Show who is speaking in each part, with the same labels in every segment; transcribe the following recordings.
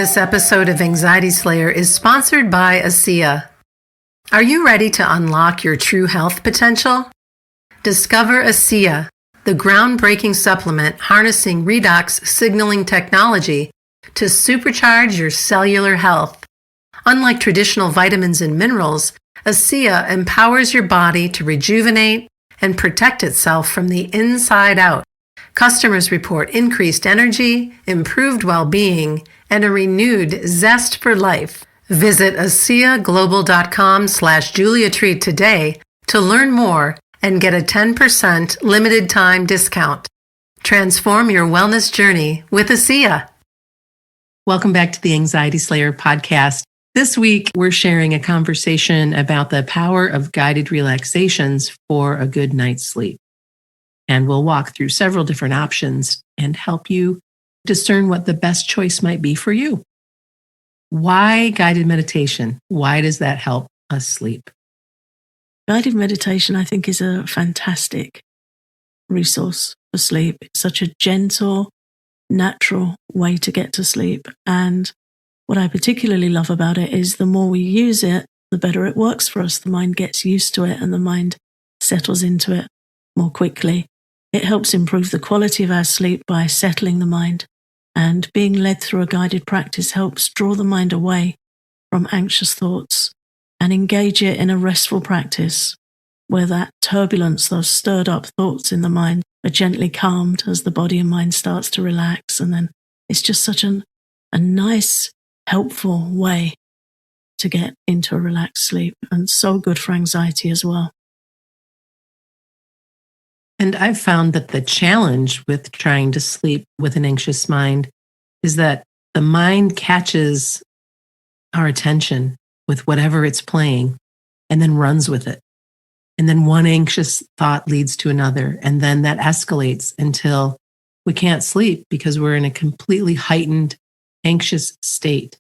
Speaker 1: This episode of Anxiety Slayer is sponsored by ASEA. Are you ready to unlock your true health potential? Discover ASEA, the groundbreaking supplement harnessing redox signaling technology to supercharge your cellular health. Unlike traditional vitamins and minerals, ASEA empowers your body to rejuvenate and protect itself from the inside out. Customers report increased energy, improved well-being, and a renewed zest for life. Visit ASEAGlobal.com/JuliaTreat today to learn more and get a 10% limited time discount. Transform your wellness journey with ASEA. Welcome back to the Anxiety Slayer podcast. This week, we're sharing a conversation about the power of guided relaxations for a good night's sleep. And we'll walk through several different options and help you discern what the best choice might be for you. Why guided meditation? Why does that help us sleep?
Speaker 2: Guided meditation, I think, is a fantastic resource for sleep. It's such a gentle, natural way to get to sleep. And what I particularly love about it is the more we use it, the better it works for us. The mind gets used to it and the mind settles into it more quickly. It helps improve the quality of our sleep by settling the mind. And being led through a guided practice helps draw the mind away from anxious thoughts and engage it in a restful practice where that turbulence, those stirred up thoughts in the mind are gently calmed as the body and mind starts to relax. And then it's just such a nice, helpful way to get into a relaxed sleep and so good for anxiety as well.
Speaker 1: And I've found that the challenge with trying to sleep with an anxious mind is that the mind catches our attention with whatever it's playing and then runs with it. And then one anxious thought leads to another. And then that escalates until we can't sleep because we're in a completely heightened, anxious state.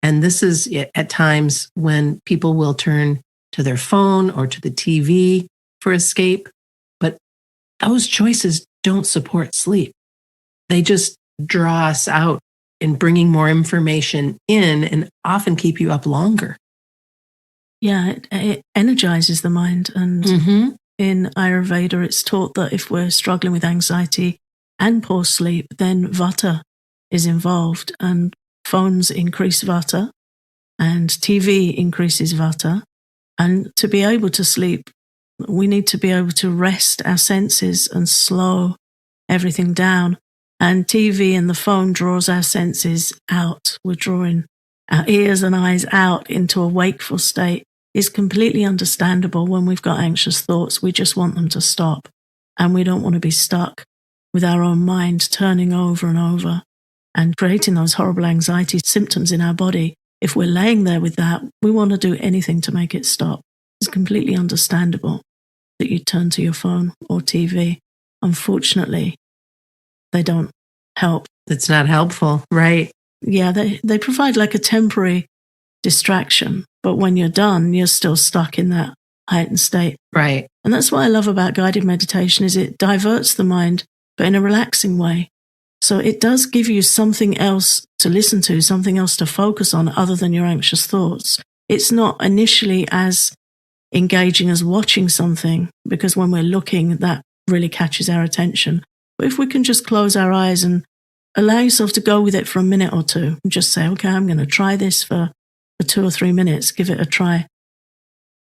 Speaker 1: And this is at times when people will turn to their phone or to the TV for escape. Those choices don't support sleep. They just draw us out in bringing more information in and often keep you up longer.
Speaker 2: Yeah, it energizes the mind. And in Ayurveda, it's taught that if we're struggling with anxiety and poor sleep, then vata is involved. And phones increase vata and TV increases vata. And to be able to sleep, we need to be able to rest our senses and slow everything down. And TV and the phone draws our senses out. We're drawing our ears and eyes out into a wakeful state. It's completely understandable when we've got anxious thoughts. We just want them to stop. And we don't want to be stuck with our own mind turning over and over and creating those horrible anxiety symptoms in our body. If we're laying there with that, we want to do anything to make it stop. It's completely understandable that you turn to your phone or TV. Unfortunately, they don't help.
Speaker 1: It's not helpful, right?
Speaker 2: Yeah, they provide like a temporary distraction, but when you're done, you're still stuck in that heightened state.
Speaker 1: Right.
Speaker 2: And that's what I love about guided meditation is it diverts the mind, but in a relaxing way. So it does give you something else to listen to, something else to focus on other than your anxious thoughts. It's not initially as engaging as watching something, because when we're looking, that really catches our attention. But if we can just close our eyes and allow yourself to go with it for a minute or two, and just say, okay, I'm going to try this for 2 or 3 minutes, give it a try.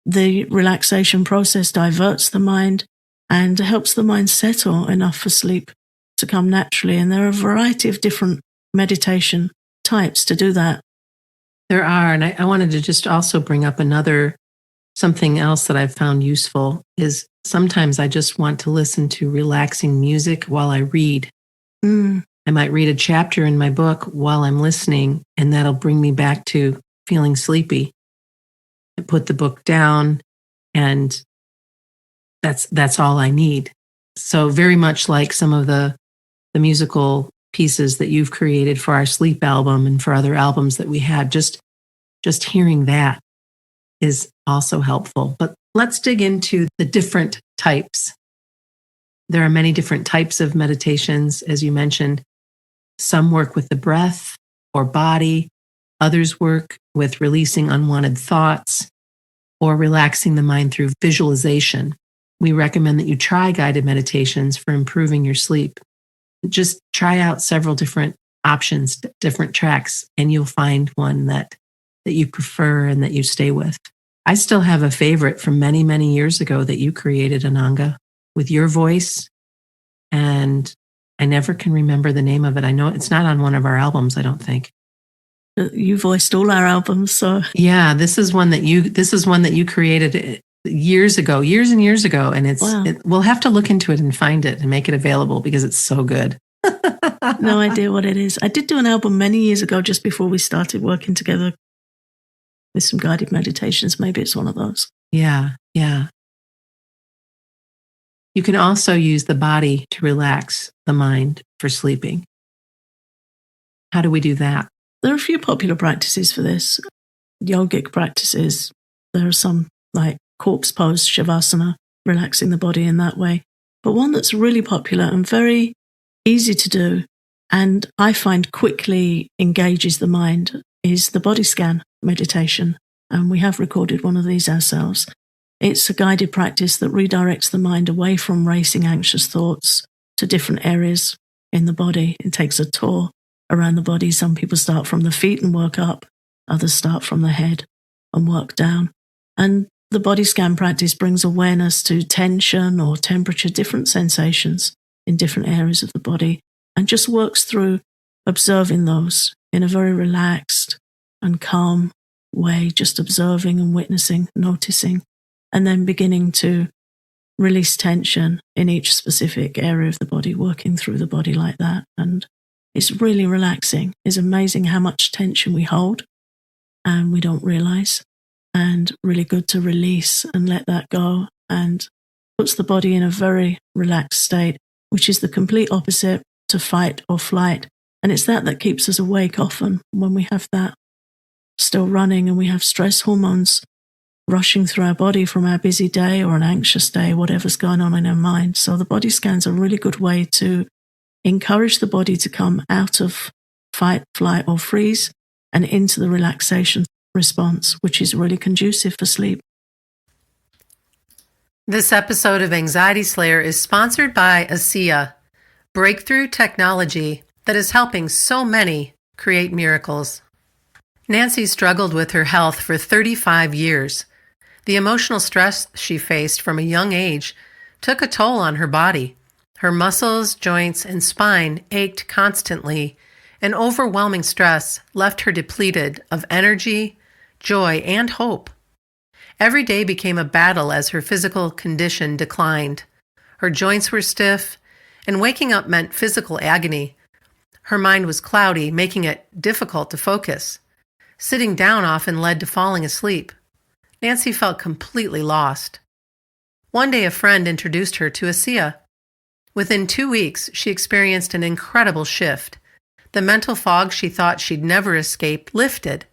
Speaker 2: The relaxation process diverts the mind and helps the mind settle enough for sleep to come naturally. And there are a variety of different meditation types to do that.
Speaker 1: There are. And I wanted to just also bring up something else that I've found useful is sometimes I just want to listen to relaxing music while I read. I might read a chapter in my book while I'm listening, and that'll bring me back to feeling sleepy. I put the book down, and that's all I need. So very much like some of the musical pieces that you've created for our sleep album and for other albums that we had, just hearing that is also helpful. But let's dig into the different types. There are many different types of meditations, as you mentioned. Some work with the breath, or body. Others work with releasing unwanted thoughts or relaxing the mind through visualization. We recommend that you try guided meditations for improving your sleep. Just try out several different options, different tracks, and you'll find one that you prefer and that you stay with. I still have a favorite from many, many years ago that you created, Ananga, with your voice. And I never can remember the name of it. I know it's not on one of our albums, I don't think.
Speaker 2: You voiced all our albums, so
Speaker 1: yeah, this is one that you created years and years ago, and
Speaker 2: wow.
Speaker 1: We'll have to look into it and find it and make it available because it's so good.
Speaker 2: No idea what it is. I did do an album many years ago, just before we started working together with some guided meditations. Maybe it's one of those.
Speaker 1: Yeah. You can also use the body to relax the mind for sleeping. How do we do that?
Speaker 2: There are a few popular practices for this. Yogic practices. There are some like corpse pose, shavasana, relaxing the body in that way. But one that's really popular and very easy to do, and I find quickly engages the mind, is the body scan meditation. And we have recorded one of these ourselves. It's a guided practice that redirects the mind away from racing, anxious thoughts to different areas in the body. It takes a tour around the body. Some people start from the feet and work up. Others start from the head and work down. And the body scan practice brings awareness to tension or temperature, different sensations in different areas of the body, and just works through observing those in a very relaxed and calm way, just observing and witnessing, noticing, and then beginning to release tension in each specific area of the body, working through the body like that. And it's really relaxing. It's amazing how much tension we hold and we don't realize, and really good to release and let that go, and puts the body in a very relaxed state, which is the complete opposite to fight or flight. And it's that keeps us awake often when we have that still running and we have stress hormones rushing through our body from our busy day or an anxious day, whatever's going on in our mind. So the body scan's a really good way to encourage the body to come out of fight, flight, or freeze and into the relaxation response, which is really conducive for sleep.
Speaker 1: This episode of Anxiety Slayer is sponsored by ASEA, breakthrough technology that is helping so many create miracles. Nancy struggled with her health for 35 years. The emotional stress she faced from a young age took a toll on her body. Her muscles, joints, and spine ached constantly, and overwhelming stress left her depleted of energy, joy, and hope. Every day became a battle as her physical condition declined. Her joints were stiff, and waking up meant physical agony. Her mind was cloudy, making it difficult to focus. Sitting down often led to falling asleep. Nancy felt completely lost. One day a friend introduced her to ASEA. Within 2 weeks, she experienced an incredible shift. The mental fog she thought she'd never escape lifted.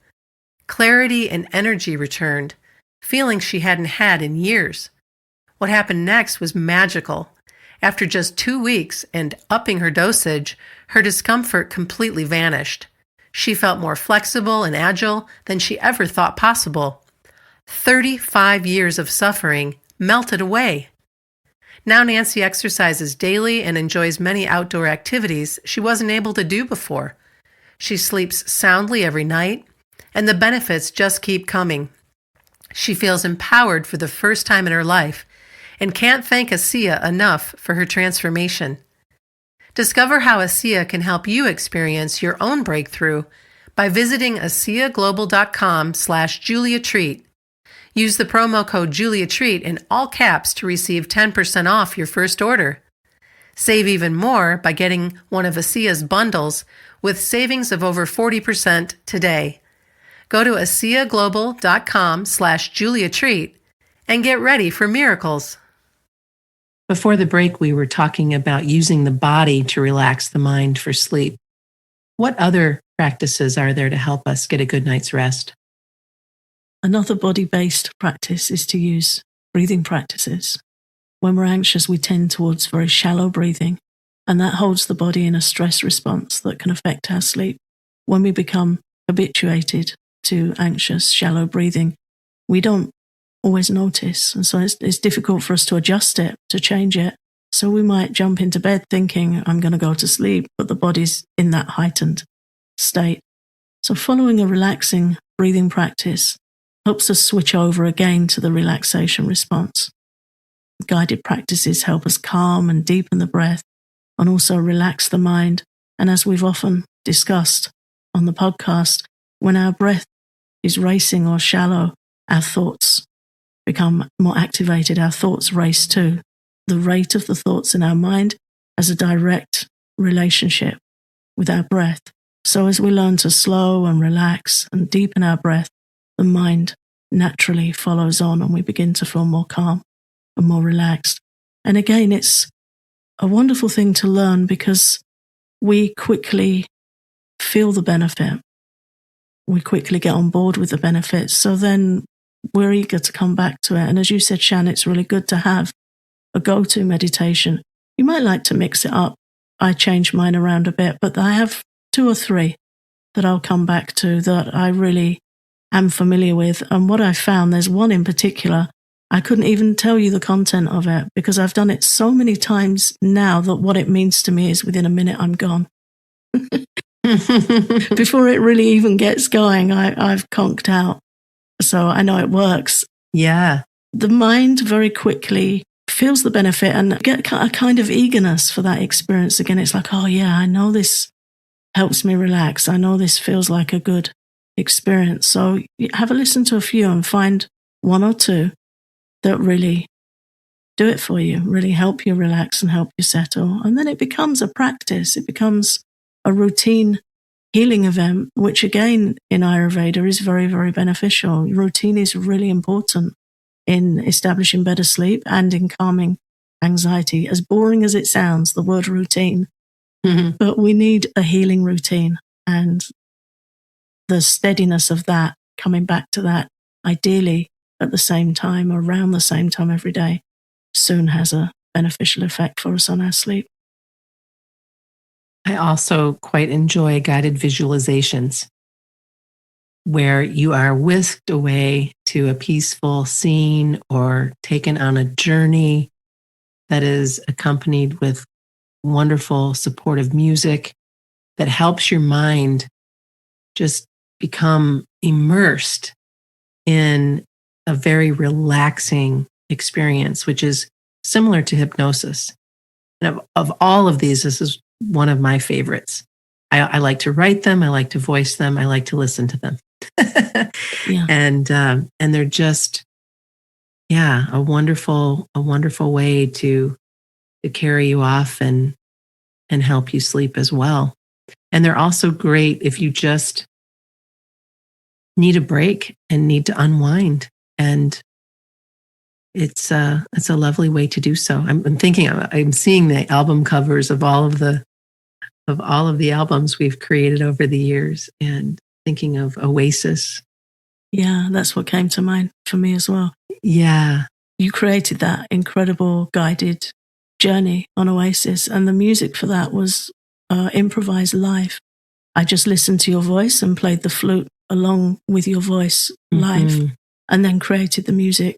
Speaker 1: Clarity and energy returned, feelings she hadn't had in years. What happened next was magical. After just 2 weeks and upping her dosage, her discomfort completely vanished. She felt more flexible and agile than she ever thought possible. 35 years of suffering melted away. Now Nancy exercises daily and enjoys many outdoor activities she wasn't able to do before. She sleeps soundly every night, and the benefits just keep coming. She feels empowered for the first time in her life and can't thank ASEA enough for her transformation. Discover how ASEA can help you experience your own breakthrough by visiting ASEAglobal.com/JuliaTreat. Use the promo code JuliaTreat in all caps to receive 10% off your first order. Save even more by getting one of ASEA's bundles with savings of over 40% today. Go to ASEAglobal.com/JuliaTreat and get ready for miracles. Before the break, we were talking about using the body to relax the mind for sleep. What other practices are there to help us get a good night's rest?
Speaker 2: Another body-based practice is to use breathing practices. When we're anxious, we tend towards very shallow breathing, and that holds the body in a stress response that can affect our sleep. when we become habituated to anxious, shallow breathing, we don't always notice. And so it's difficult for us to adjust it, to change it. So we might jump into bed thinking, I'm going to go to sleep, but the body's in that heightened state. So following a relaxing breathing practice helps us switch over again to the relaxation response. Guided practices help us calm and deepen the breath and also relax the mind. And as we've often discussed on the podcast, when our breath is racing or shallow, our thoughts become more activated. Our thoughts race too. The rate of the thoughts in our mind has a direct relationship with our breath. So as we learn to slow and relax and deepen our breath, the mind naturally follows on and we begin to feel more calm and more relaxed. And again, it's a wonderful thing to learn because we quickly feel the benefit. We quickly get on board with the benefits. So then we're eager to come back to it. And as you said, Shan, it's really good to have a go-to meditation. You might like to mix it up. I change mine around a bit, but I have 2 or 3 that I'll come back to that I really am familiar with. And what I found, there's one in particular, I couldn't even tell you the content of it because I've done it so many times now that what it means to me is within a minute I'm gone. Before it really even gets going, I've conked out. So I know it works.
Speaker 1: Yeah.
Speaker 2: The mind very quickly feels the benefit and get a kind of eagerness for that experience again. It's like, oh yeah, I know this helps me relax. I know this feels like a good experience. So have a listen to a few and find 1 or 2 that really do it for you, really help you relax and help you settle. And then it becomes a practice. It becomes a routine healing event, which again in Ayurveda is very, very beneficial. Routine is really important in establishing better sleep and in calming anxiety. As boring as it sounds, the word routine, but we need a healing routine, and the steadiness of that, coming back to that, ideally at the same time, around the same time every day, soon has a beneficial effect for us on our sleep.
Speaker 1: I also quite enjoy guided visualizations where you are whisked away to a peaceful scene or taken on a journey that is accompanied with wonderful supportive music that helps your mind just become immersed in a very relaxing experience, which is similar to hypnosis. And of all of these, this is one of my favorites. I like to write them. I like to voice them. I like to listen to them.
Speaker 2: Yeah.
Speaker 1: And they're just, a wonderful way to carry you off and help you sleep as well. And they're also great if you just need a break and need to unwind. And it's a lovely way to do so. I'm seeing the album covers of all of the albums we've created over the years and thinking of Oasis.
Speaker 2: Yeah, that's what came to mind for me as well.
Speaker 1: Yeah.
Speaker 2: You created that incredible guided journey on Oasis, and the music for that was improvised live. I just listened to your voice and played the flute along with your voice live, and then created the music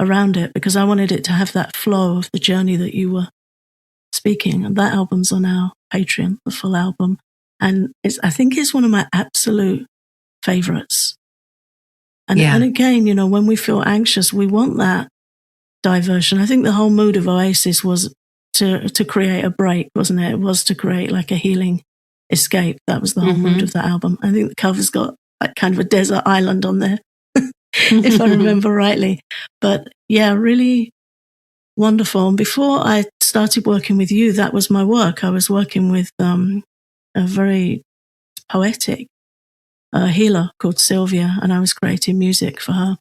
Speaker 2: around it because I wanted it to have that flow of the journey that you were speaking. And that album's on our Patreon, the full album. And I think it's one of my absolute favorites. And again, when we feel anxious, we want that diversion. I think the whole mood of Oasis was to create a break, wasn't it? It was to create like a healing escape. That was the whole mood of the album. I think the cover's got like kind of a desert island on there, if I remember rightly. But yeah, really wonderful. And before I started working with you, that was my work. I was working with a very poetic healer called Sylvia, and I was creating music for her.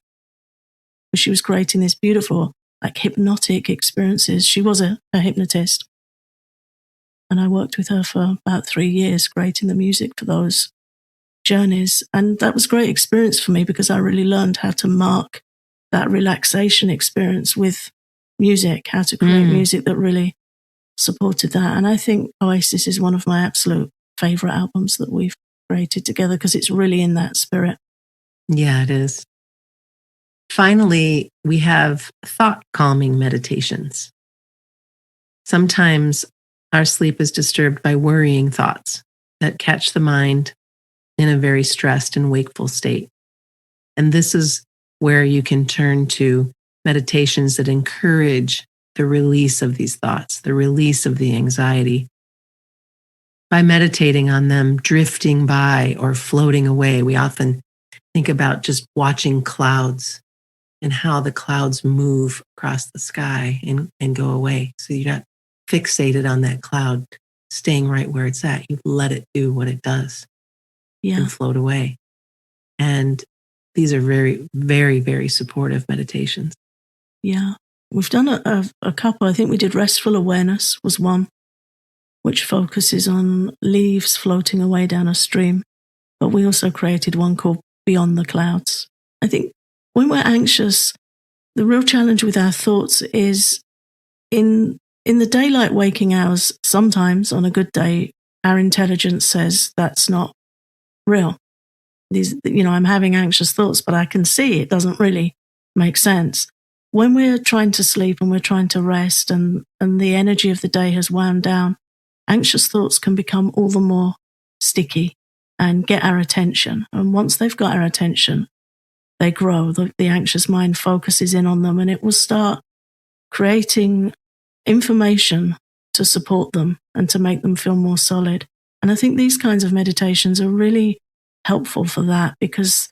Speaker 2: She was creating these beautiful, like hypnotic experiences. She was a hypnotist. And I worked with her for about 3 years, creating the music for those journeys. And that was a great experience for me because I really learned how to mark that relaxation experience with music, how to create music that really supported that. And I think Oasis is one of my absolute favorite albums that we've created together, because it's really in that spirit.
Speaker 1: Yeah, it is. Finally, we have thought calming meditations. Sometimes our sleep is disturbed by worrying thoughts that catch the mind in a very stressed and wakeful state. And this is where you can turn to meditations that encourage the release of these thoughts, the release of the anxiety. By meditating on them drifting by or floating away, we often think about just watching clouds and how the clouds move across the sky and go away. So you're not fixated on that cloud staying right where it's at. You let it do what it does and float away. And these are very, very, very supportive meditations.
Speaker 2: Yeah. We've done a couple. I think we did Restful Awareness was one, which focuses on leaves floating away down a stream. But we also created one called Beyond the Clouds. I think when we're anxious, the real challenge with our thoughts is in the daylight waking hours, sometimes on a good day, our intelligence says that's not real. I'm having anxious thoughts, but I can see it doesn't really make sense. When we're trying to sleep and we're trying to rest and the energy of the day has wound down, anxious thoughts can become all the more sticky and get our attention. And once they've got our attention, they grow. The anxious mind focuses in on them, and it will start creating information to support them and to make them feel more solid. And I think these kinds of meditations are really helpful for that, because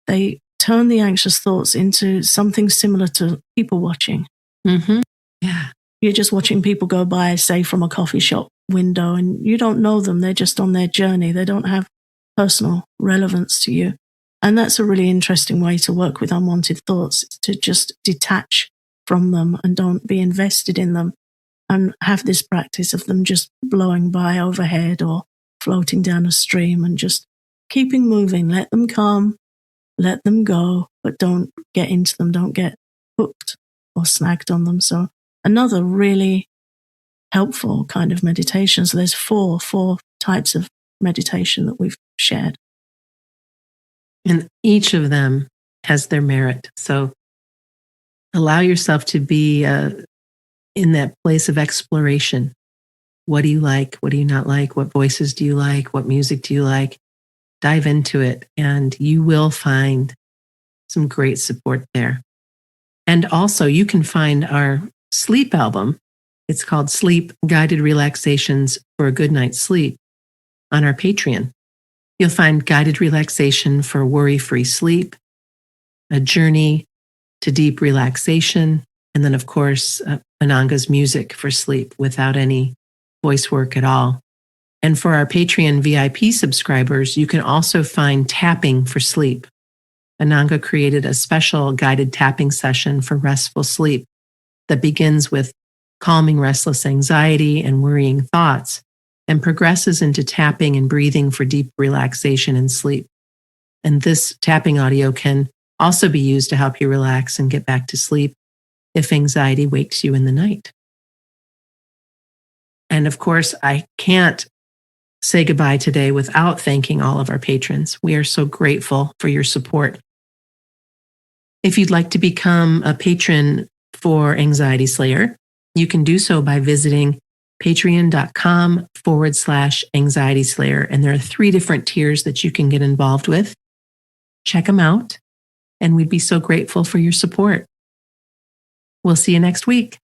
Speaker 2: they turn the anxious thoughts into something similar to people watching.
Speaker 1: Mm-hmm. Yeah.
Speaker 2: You're just watching people go by, say, from a coffee shop window, and you don't know them. They're just on their journey. They don't have personal relevance to you. And that's a really interesting way to work with unwanted thoughts, to just detach from them and don't be invested in them, and have this practice of them just blowing by overhead or floating down a stream and just keeping moving. Let them come, let them go, but don't get into them. Don't get hooked or snagged on them. So another really helpful kind of meditation. So there's four types of meditation that we've shared.
Speaker 1: And each of them has their merit. So allow yourself to be in that place of exploration. What do you like? What do you not like? What voices do you like? What music do you like? Dive into it, and you will find some great support there. And also, you can find our sleep album. It's called Sleep Guided Relaxations for a Good Night's Sleep on our Patreon. You'll find guided relaxation for worry-free sleep, a journey to deep relaxation, and then, of course, Ananga's music for sleep without any voice work at all. And for our Patreon VIP subscribers, you can also find tapping for sleep. Ananga created a special guided tapping session for restful sleep that begins with calming restless anxiety and worrying thoughts and progresses into tapping and breathing for deep relaxation and sleep. And this tapping audio can also be used to help you relax and get back to sleep if anxiety wakes you in the night. And of course, I can't say goodbye today without thanking all of our patrons. We are so grateful for your support. If you'd like to become a patron for Anxiety Slayer, you can do so by visiting patreon.com/Anxiety Slayer. And there are 3 different tiers that you can get involved with. Check them out, and we'd be so grateful for your support. We'll see you next week.